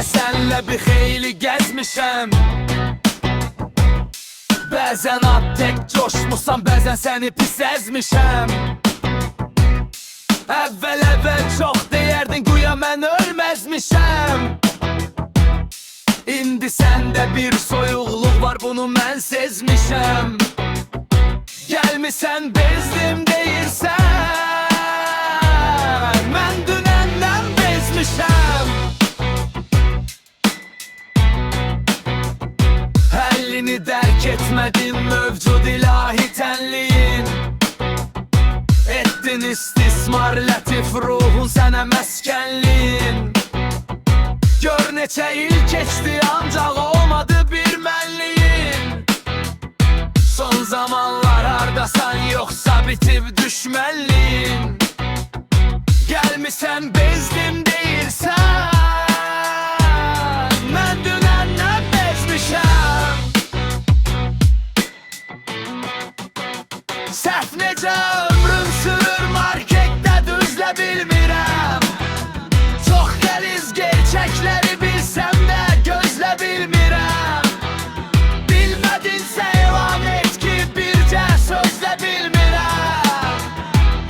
senle bir xeyli gəzmişəm. Bəzən at tək coşmusan, bəzən səni pis əzmişəm. Əvvəl çox deyərdin, güya mən ölməzmişəm. İndi səndə bir soyuqluq var, bunu mən sezmişəm. Gəlmisən bezdim deyirsən, mən dünəndən bezmişəm. Həllini dərk etmədin mövcud ilahi tənliyin. Etdin istismar lətif ruhun sənə məskənliyin. Gör neçə il keçdi ancaq olmadı bir mənliyin. Son zamanlar hardasan yoxsa bitib düşmənliyin. Gəlmisən bezdim deyirsən, mən dünəndən bezmişəm. Səhv necə ömrüm sürür marketdə düzlə bilmirəm. Çox qəliz gerçəkləri bilsəm də gözlə bilmirəm. Bilmədinsə elan et ki bircə sözlə bilmirəm.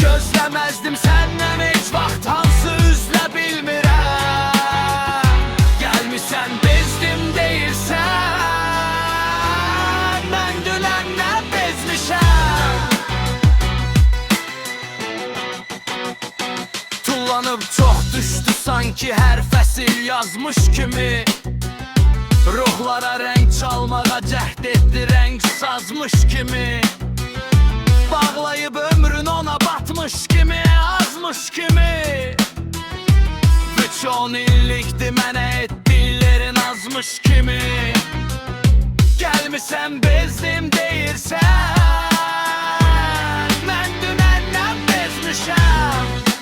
Gözləməzdim səndən heç vaxt hansı üzlə bilmirəm. Gəlmisən bezdim deyirsən, mən dünəndən bezmişəm. Tullanıb çox düşdü sanki hər fəsil yazmış kimi. Ruhlara rəng çalmağa cəhd etdi rəng sazmış kimi. Bağlayıb ömrün ona batmış kimi, azmış kimi. 3-10 illikdi mənə etdiklərin azmış kimi. Gəlmisən bezdim deyirsən, mən dünəndən bezmişəm.